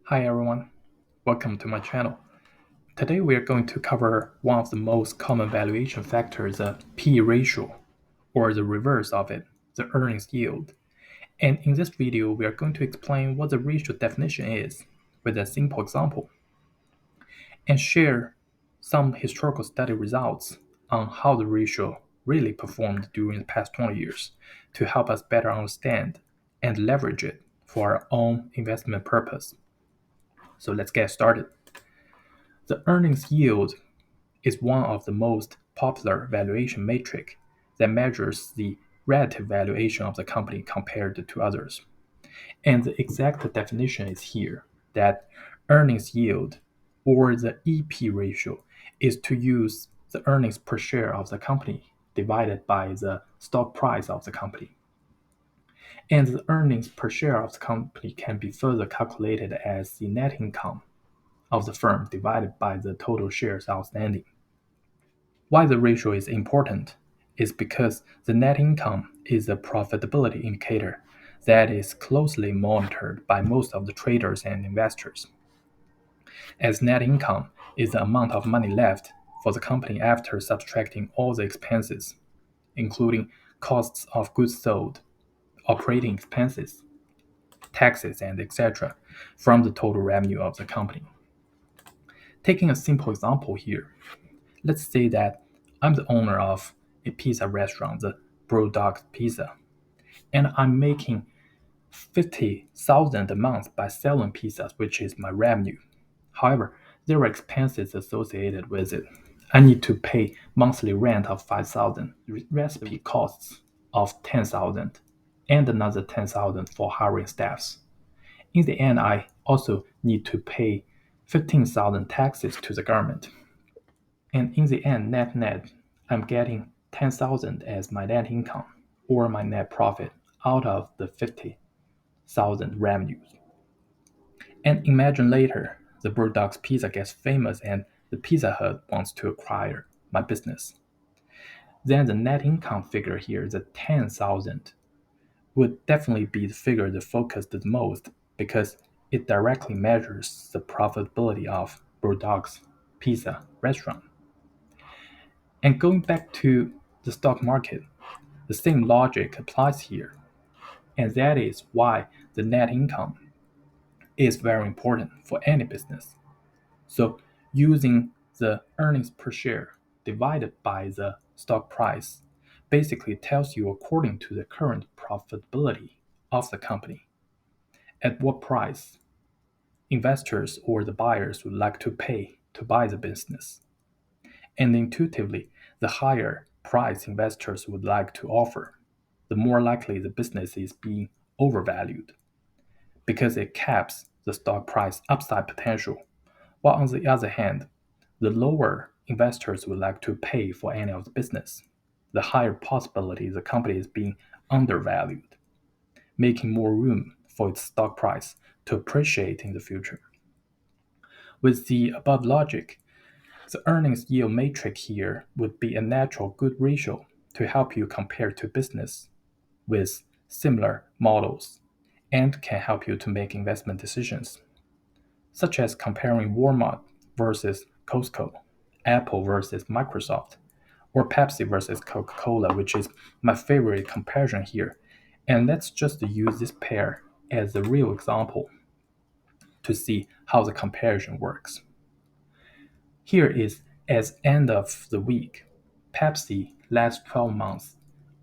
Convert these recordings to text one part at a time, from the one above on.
Hi everyone, welcome to my channel. Today we are going to cover one of the most common valuation factors, the P ratio, or the reverse of it, the earnings yield. And in this video, we are going to explain what the ratio definition is with a simple example and share some historical study results on how the ratio really performed during the past 20 years to help us better understand and leverage it for our own investment purpose. So let's get started. The earnings yield is one of the most popular valuation metric that measures the relative valuation of the company compared to others. And the exact definition is here that earnings yield or the EP ratio is to use the earnings per share of the company divided by the stock price of the company. And the earnings per share of the company can be further calculated as the net income of the firm divided by the total shares outstanding. Why the ratio is important is because the net income is a profitability indicator that is closely monitored by most of the traders and investors, as net income is the amount of money left for the company after subtracting all the expenses, including costs of goods sold, operating expenses, taxes, and etc., from the total revenue of the company. Taking a simple example here, let's say that I'm the owner of a pizza restaurant, the Brewdog Pizza, and I'm making 50,000 a month by selling pizzas, which is my revenue. However, there are expenses associated with it. I need to pay monthly rent of 5,000, recipe costs of 10,000, and another 10,000 for hiring staffs. In the end, I also need to pay 15,000 taxes to the government. And in the end, net, I'm getting 10,000 as my net income or my net profit out of the 50,000 revenues. And imagine later, the Brewdog's Pizza gets famous and the Pizza Hut wants to acquire my business. Then the net income figure here, the 10,000, would definitely be the figure that focused the most because it directly measures the profitability of Brewdog's Pizza restaurant. And going back to the stock market, the same logic applies here, and that is why the net income is very important for any business. So, using the earnings per share divided by the stock price basically tells you according to the current profitability of the company, at what price investors or the buyers would like to pay to buy the business. And intuitively, the higher price investors would like to offer, the more likely the business is being overvalued because it caps the stock price upside potential. While on the other hand, the lower investors would like to pay for any of the business, the higher possibility the company is being undervalued, making more room for its stock price to appreciate in the future. With the above logic, the earnings yield matrix here would be a natural good ratio to help you compare two business with similar models and can help you to make investment decisions, such as comparing Walmart versus Costco, Apple versus Microsoft, or Pepsi versus Coca-Cola, which is my favorite comparison here. And let's just use this pair as a real example to see how the comparison works. Here is as end of the week, Pepsi last 12 months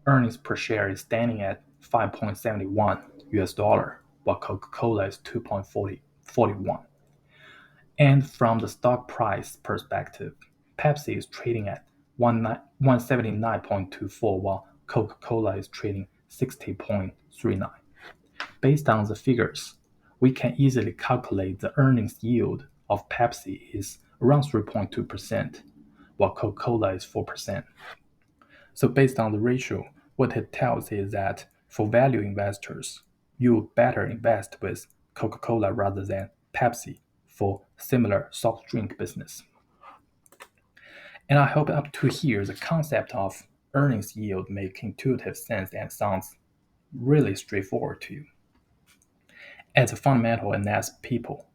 earnings per share is standing at 5.71 US dollar, while Coca-Cola is 2.41. And from the stock price perspective, Pepsi is trading at 179.24 while Coca-Cola is trading 60.39. Based on the figures, we can easily calculate the earnings yield of Pepsi is around 3.2%, while Coca-Cola is 4%. So based on the ratio, what it tells is that for value investors, you better invest with Coca-Cola rather than Pepsi for similar soft drink business. And I hope up to here the concept of earnings yield make intuitive sense and sounds really straightforward to you. As a fundamental and as people,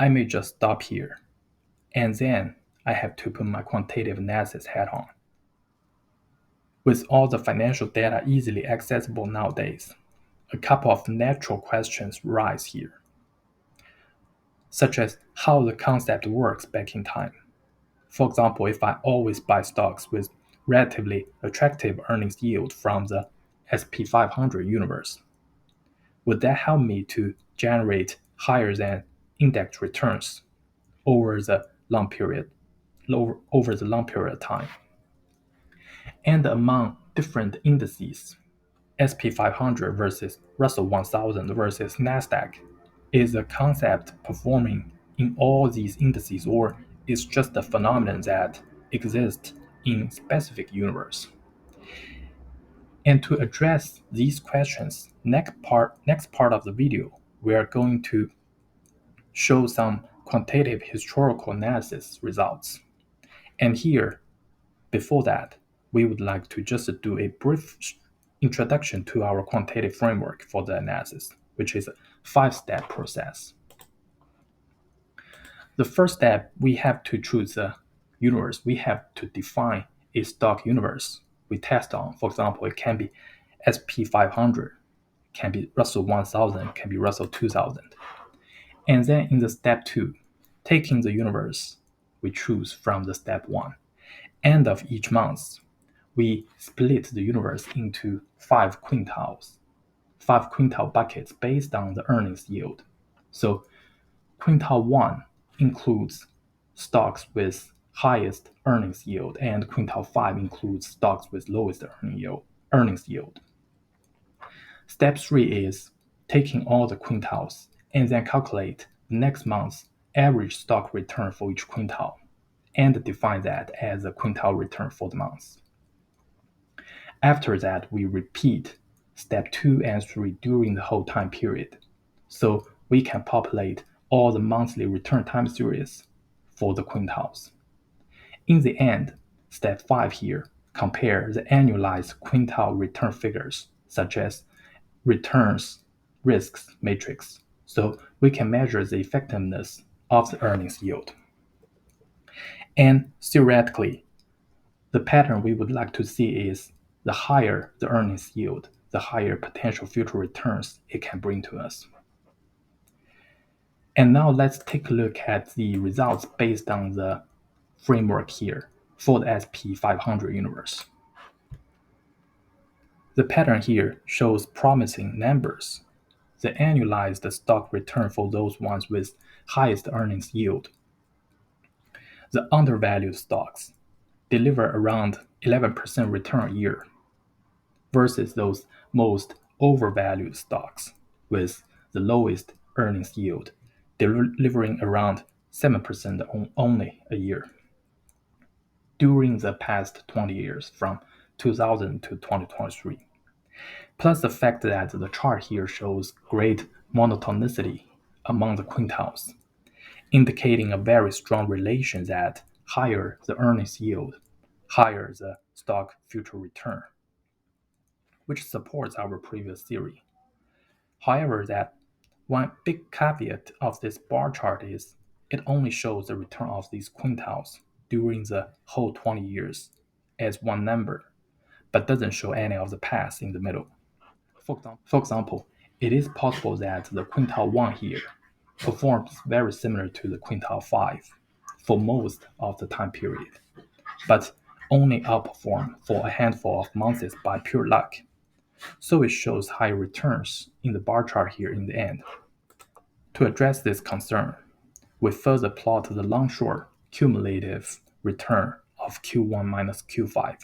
I may just stop here, and then I have to put my quantitative analysis hat on. With all the financial data easily accessible nowadays, a couple of natural questions rise here, such as how the concept works back in time. For example, if I always buy stocks with relatively attractive earnings yield from the SP 500 universe, would that help me to generate higher than index returns over the long period of time? And among different indices, SP 500 versus Russell 1000 versus Nasdaq, is the concept performing in all these indices, or is just a phenomenon that exists in specific universe? And to address these questions, next part of the video, we are going to show some quantitative historical analysis results. And here, before that, we would like to just do a brief introduction to our quantitative framework for the analysis, which is a 5-step process. The first step, we have to choose a universe. We have to define a stock universe we test on. For example, it can be SP 500, can be Russell 1000, can be Russell 2000. And then in the step 2, taking the universe we choose from the step 1, end of each month, we split the universe into 5 quintiles, 5 quintile buckets based on the earnings yield. So quintile 1 includes stocks with highest earnings yield, and quintile 5 includes stocks with lowest earnings yield. Step 3 is taking all the quintiles and then calculate the next month's average stock return for each quintile and define that as a quintile return for the month. After that, we repeat step 2 and 3 during the whole time period, so we can populate all the monthly return time series for the quintiles. In the end, step 5 here, compare the annualized quintile return figures, such as returns risks matrix, so we can measure the effectiveness of the earnings yield. And theoretically, the pattern we would like to see is the higher the earnings yield, the higher potential future returns it can bring to us. And now let's take a look at the results based on the framework here for the SP 500 universe. The pattern here shows promising numbers. The annualized stock return for those ones with highest earnings yield. The undervalued stocks deliver around 11% return a year versus those most overvalued stocks with the lowest earnings yield, delivering around 7% only a year during the past 20 years from 2000 to 2023. Plus the fact that the chart here shows great monotonicity among the quintiles, indicating a very strong relation that higher the earnings yield, higher the stock future return, which supports our previous theory. However, that one big caveat of this bar chart is it only shows the return of these quintiles during the whole 20 years as one number, but doesn't show any of the past in the middle. For example, it is possible that the quintile 1 here performs very similar to the quintile 5 for most of the time period, but only outperform for a handful of months by pure luck. So it shows high returns in the bar chart here in the end. To address this concern, we further plot the long-short cumulative return of Q1 minus Q5,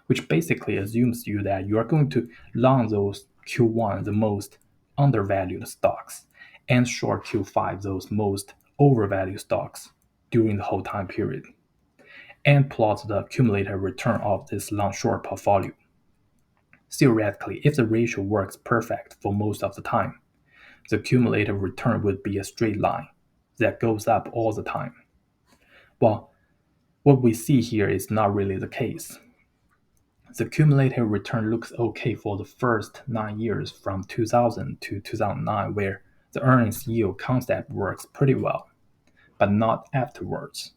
which basically assumes that you are going to long those Q1, the most undervalued stocks, and short Q5, those most overvalued stocks during the whole time period, and plot the cumulative return of this long-short portfolio. Theoretically, if the ratio works perfect for most of the time, the cumulative return would be a straight line that goes up all the time. Well, what we see here is not really the case. The cumulative return looks okay for the first 9 years from 2000 to 2009, where the earnings yield concept works pretty well, but not afterwards,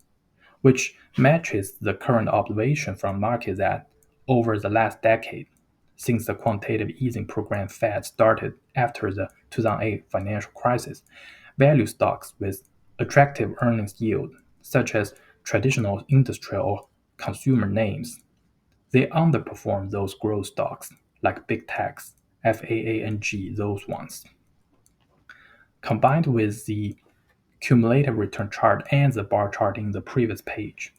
which matches the current observation from markets that over the last decade, since the quantitative easing program Fed started after the 2008 financial crisis, value stocks with attractive earnings yield, such as traditional industrial or consumer names, they underperform those growth stocks like big techs, FAANG, those ones. Combined with the cumulative return chart and the bar chart in the previous page,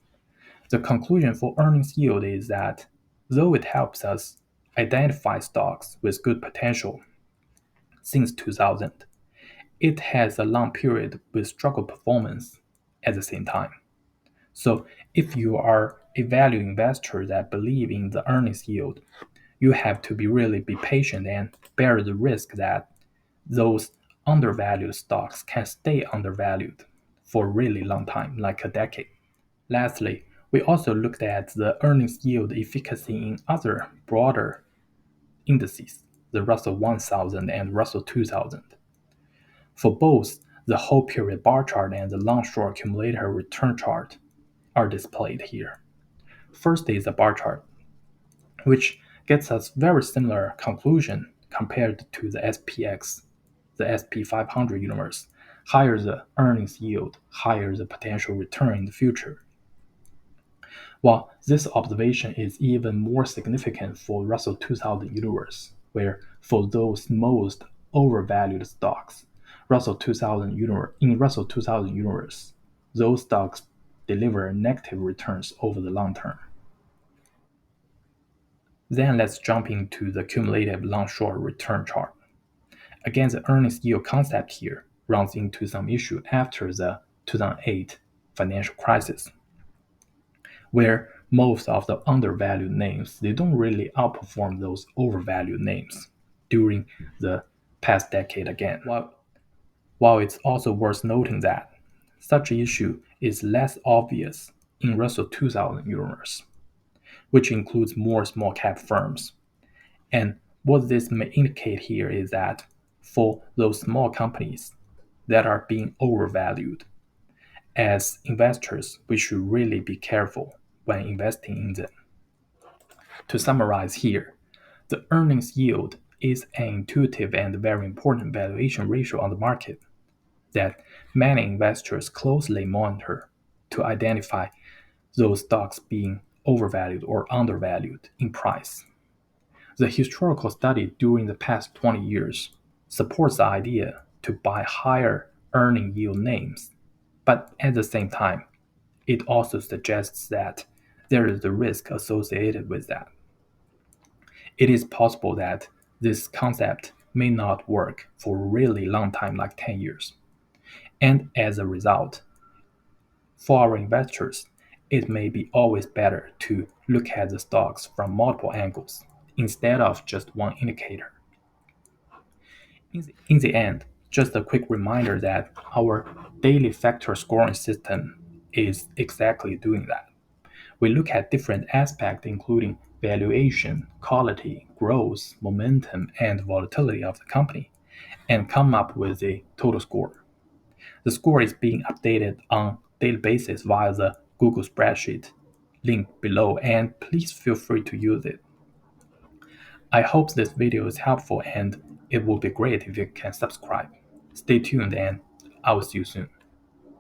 the conclusion for earnings yield is that though it helps us identify stocks with good potential since 2000, it has a long period with struggle performance at the same time. So if you are a value investor that believe in the earnings yield, you have to really be patient and bear the risk that those undervalued stocks can stay undervalued for a really long time, like a decade. Lastly, we also looked at the earnings yield efficacy in other broader indices, the Russell 1000 and Russell 2000. For both, the whole period bar chart and the long-short accumulator return chart are displayed here. First is the bar chart, which gets us very similar conclusion compared to the SPX, the SP 500 universe. Higher the earnings yield, higher the potential return in the future. While this observation is even more significant for Russell 2000 universe, where for those most overvalued stocks, in Russell 2000 universe, those stocks deliver negative returns over the long term. Then let's jump into the cumulative long-short return chart. Again, the earnings yield concept here runs into some issue after the 2008 financial crisis, where most of the undervalued names, they don't really outperform those overvalued names during the past decade again. While it's also worth noting that such issue is less obvious in Russell 2000 universe, which includes more small cap firms. And what this may indicate here is that for those small companies that are being overvalued, as investors, we should really be careful when investing in them. To summarize here, the earnings yield is an intuitive and very important valuation ratio on the market that many investors closely monitor to identify those stocks being overvalued or undervalued in price. The historical study during the past 20 years supports the idea to buy higher earning yield names, but at the same time, it also suggests that there is a risk associated with that. It is possible that this concept may not work for a really long time, like 10 years. And as a result, for our investors, it may be always better to look at the stocks from multiple angles instead of just one indicator. In the end, just a quick reminder that our daily factor scoring system is exactly doing that. We look at different aspects including valuation, quality, growth, momentum, and volatility of the company, and come up with a total score. The score is being updated on daily basis via the Google spreadsheet link below, and please feel free to use it. I hope this video is helpful, and it would be great if you can subscribe. Stay tuned, and I will see you soon.